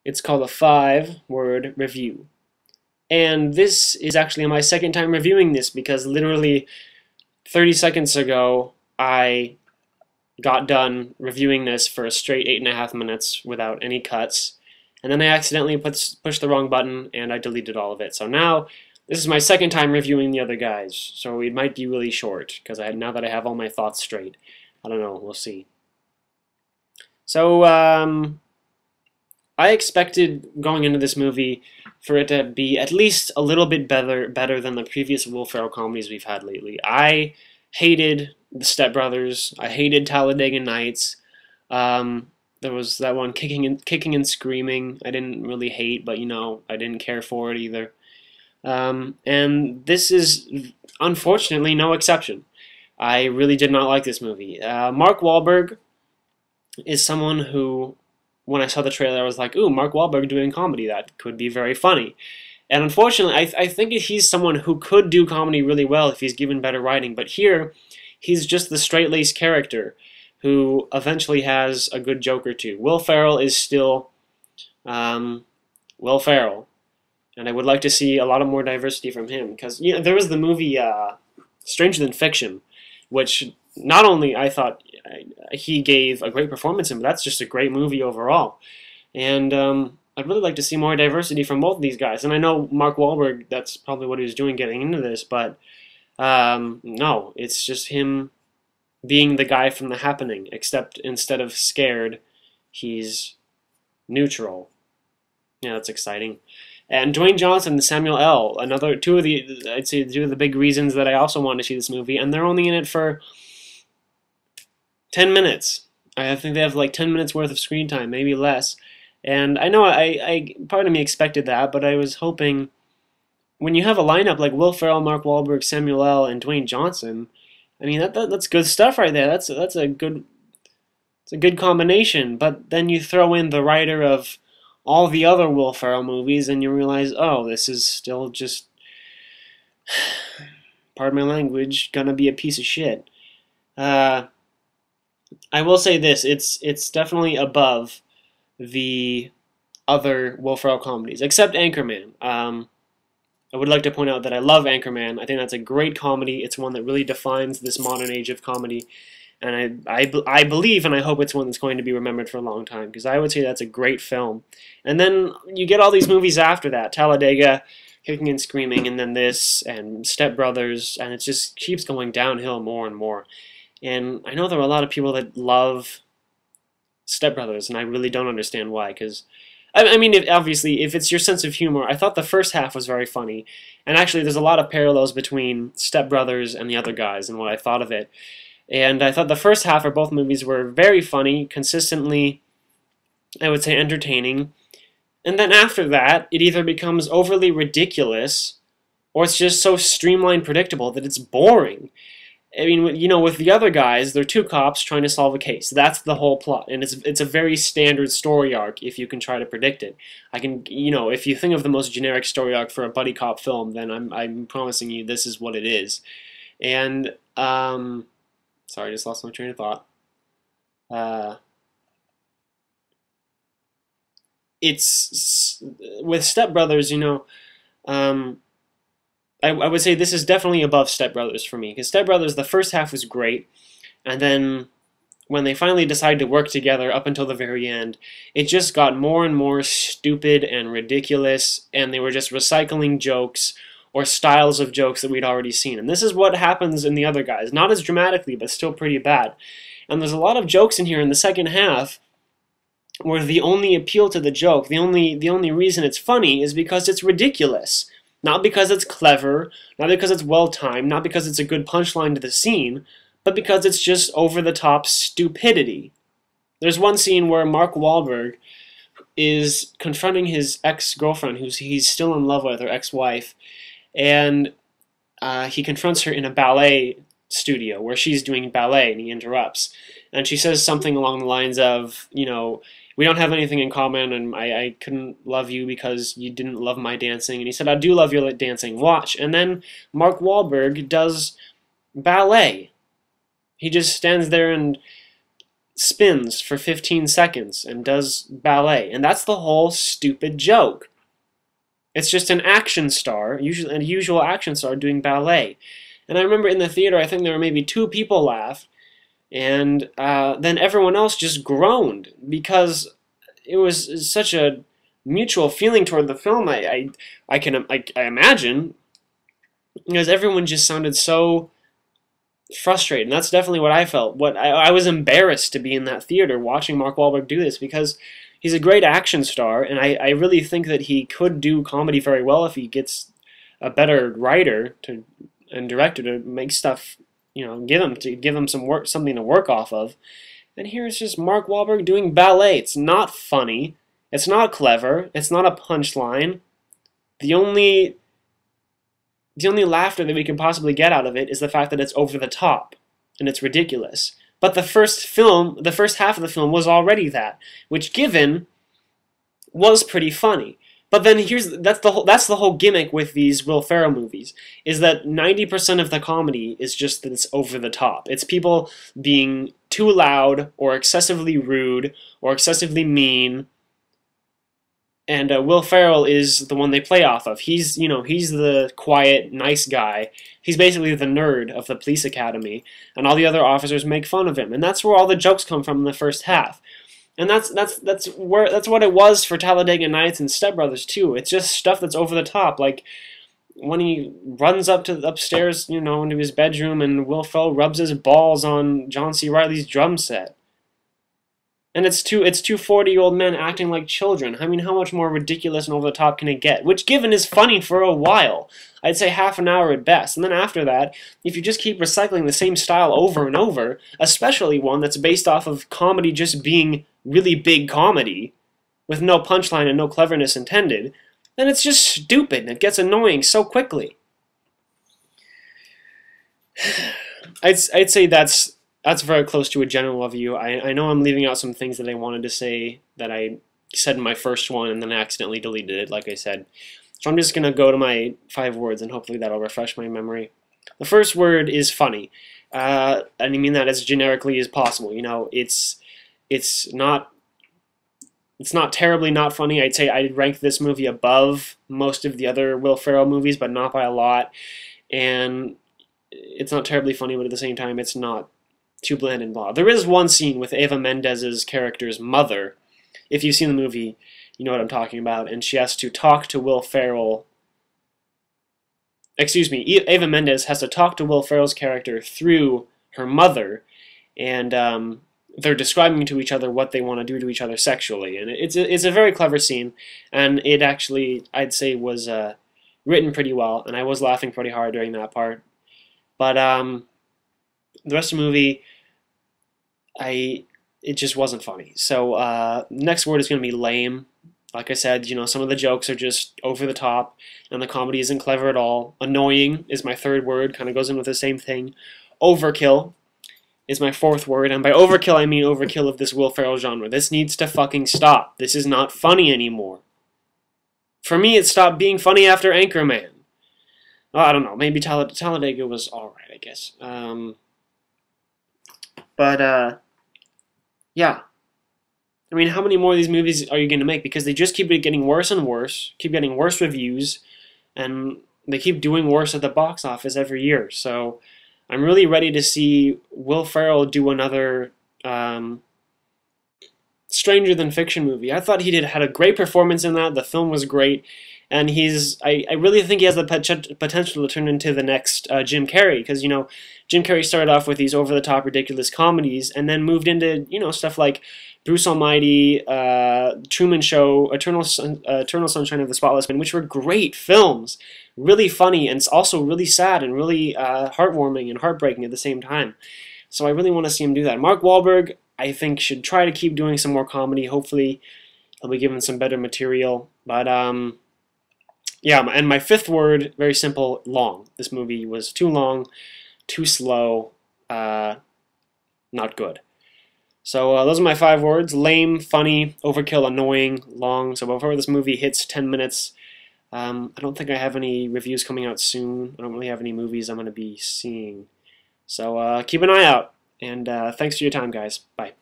It's called a 5-word review. And this is actually my second time reviewing this because literally 30 seconds ago I got done reviewing this for a straight 8.5 minutes without any cuts. And then I accidentally pushed the wrong button and I deleted all of it. So now this is my second time reviewing the other guys. So it might be really short because now that I have all my thoughts straight. I don't know, we'll see. So I expected going into this movie for it to be at least a little bit better than the previous Will Ferrell comedies we've had lately. I hated the Step Brothers. I hated Talladega Nights. There was that one, Kicking and Screaming. I didn't really hate, but I didn't care for it either. And this is unfortunately no exception. I really did not like this movie. Mark Wahlberg is someone who, when I saw the trailer, I was like, ooh, Mark Wahlberg doing comedy, that could be very funny. And unfortunately, I think he's someone who could do comedy really well if he's given better writing, but here, he's just the straight-laced character who eventually has a good joke or two. Will Ferrell is still Will Ferrell, and I would like to see a lot of more diversity from him, because there was the movie Stranger Than Fiction, which not only I thought he gave a great performance in, but that's just a great movie overall. And I'd really like to see more diversity from both of these guys. And I know Mark Wahlberg, that's probably what he was doing getting into this, but no, it's just him being the guy from The Happening, except instead of scared, he's neutral. Yeah, that's exciting. And Dwayne Johnson and Samuel L., I'd say two of the big reasons that I also want to see this movie, and they're only in it for 10 minutes. I think they have like 10 minutes worth of screen time, maybe less. And I know part of me expected that, but I was hoping when you have a lineup like Will Ferrell, Mark Wahlberg, Samuel L., and Dwayne Johnson, I mean that's good stuff right there. That's a good combination. But then you throw in the writer of all the other Will Ferrell movies, and you realize, oh, this is still just, pardon my language, gonna be a piece of shit. I will say this: it's definitely above the other Will Ferrell comedies, except Anchorman. I would like to point out that I love Anchorman. I think that's a great comedy. It's one that really defines this modern age of comedy, and I believe and I hope it's one that's going to be remembered for a long time, because I would say that's a great film. And then you get all these movies after that: Talladega, Kicking and Screaming, and then this, and Step Brothers, and it just keeps going downhill more and more. And I know there are a lot of people that love Step Brothers, and I really don't understand why, because I mean, obviously, if it's your sense of humor, I thought the first half was very funny, and actually there's a lot of parallels between Step Brothers and the other guys and what I thought of it. And I thought the first half of both movies were very funny, consistently, I would say, entertaining. And then after that, it either becomes overly ridiculous, or it's just so streamlined predictable that it's boring. I mean, with the other guys, they're two cops trying to solve a case. That's the whole plot, and it's a very standard story arc if you can try to predict it. If you think of the most generic story arc for a buddy cop film, then I'm promising you this is what it is. And sorry, I just lost my train of thought. It's with Step Brothers, I would say this is definitely above Step Brothers for me, because Step Brothers, the first half was great, and then when they finally decided to work together up until the very end, it just got more and more stupid and ridiculous, and they were just recycling jokes or styles of jokes that we'd already seen. And this is what happens in the other guys. Not as dramatically, but still pretty bad. And there's a lot of jokes in here in the second half where the only appeal to the joke, the only reason it's funny is because it's ridiculous. Not because it's clever, not because it's well-timed, not because it's a good punchline to the scene, but because it's just over-the-top stupidity. There's one scene where Mark Wahlberg is confronting his ex-girlfriend, who he's still in love with, her ex-wife, and he confronts her in a ballet studio where she's doing ballet, and he interrupts. And she says something along the lines of, we don't have anything in common, and I couldn't love you because you didn't love my dancing. And he said, I do love your dancing, watch. And then Mark Wahlberg does ballet. He just stands there and spins for 15 seconds and does ballet, and that's the whole stupid joke. It's just an action star, usually a usual action star doing ballet. And I remember in the theater, I think there were maybe 2 people laughed, and then everyone else just groaned because it was such a mutual feeling toward the film. I imagine, because everyone just sounded so frustrated, and that's definitely what I felt. I was embarrassed to be in that theater watching Mark Wahlberg do this, because he's a great action star, and I really think that he could do comedy very well if he gets a better writer and director to make stuff, give him something to work off of. And here it's just Mark Wahlberg doing ballet. It's not funny. It's not clever. It's not a punchline. The only laughter that we can possibly get out of it is the fact that it's over the top and it's ridiculous. But the first half of the film was already that, which given was pretty funny. But then that's the whole gimmick with these Will Ferrell movies, is that 90% of the comedy is just that it's over the top. It's people being too loud or excessively rude or excessively mean. And Will Ferrell is the one they play off of. He's the quiet, nice guy. He's basically the nerd of the police academy, and all the other officers make fun of him. And that's where all the jokes come from in the first half. And that's what it was for Talladega Nights and Step Brothers too. It's just stuff that's over the top, like when he runs upstairs, into his bedroom, and Will Ferrell rubs his balls on John C. Reilly's drum set. And it's two 40-year-old men acting like children. I mean, how much more ridiculous and over the top can it get? Which, given, is funny for a while. I'd say half an hour at best. And then after that, if you just keep recycling the same style over and over, especially one that's based off of comedy just being really big comedy, with no punchline and no cleverness intended, then it's just stupid and it gets annoying so quickly. I'd say that's very close to a general review. I know I'm leaving out some things that I wanted to say that I said in my first one and then I accidentally deleted it, like I said. So I'm just going to go to my 5 words, and hopefully that'll refresh my memory. The first word is funny. And I mean that as generically as possible. It's not terribly not funny. I'd say I'd rank this movie above most of the other Will Ferrell movies, but not by a lot. And it's not terribly funny, but at the same time, it's not too bland and blah. There is one scene with Eva Mendes's character's mother. If you've seen the movie, you know what I'm talking about. And she has to talk to Will Ferrell. Excuse me, Eva Mendes has to talk to Will Ferrell's character through her mother, and they're describing to each other what they want to do to each other sexually. And it's a very clever scene, and it actually, I'd say, was written pretty well, and I was laughing pretty hard during that part. But the rest of the movie, it just wasn't funny. So next word is going to be lame. Like I said, some of the jokes are just over the top, and the comedy isn't clever at all. Annoying is my third word, kind of goes in with the same thing. Overkill is my fourth word, and by overkill I mean overkill of this Will Ferrell genre. This needs to fucking stop. This is not funny anymore. For me, it stopped being funny after Anchorman. Oh, I don't know, maybe Talladega was alright, I guess. Yeah. I mean, how many more of these movies are you going to make? Because they just keep getting worse and worse, keep getting worse reviews, and they keep doing worse at the box office every year. So I'm really ready to see Will Ferrell do another Stranger Than Fiction movie. I thought he had a great performance in that. The film was great. And I really think he has the potential to turn into the next Jim Carrey, because Jim Carrey started off with these over-the-top ridiculous comedies, and then moved into stuff like Bruce Almighty, Truman Show, Eternal Sunshine of the Spotless Mind, which were great films, really funny, and also really sad and really heartwarming and heartbreaking at the same time. So I really want to see him do that. Mark Wahlberg, I think, should try to keep doing some more comedy. Hopefully, he'll be given some better material. But yeah, and my fifth word, very simple, long. This movie was too long, too slow, not good. So those are my 5 words: lame, funny, overkill, annoying, long. So before this movie hits 10 minutes, I don't think I have any reviews coming out soon. I don't really have any movies I'm going to be seeing. So keep an eye out, and thanks for your time, guys. Bye.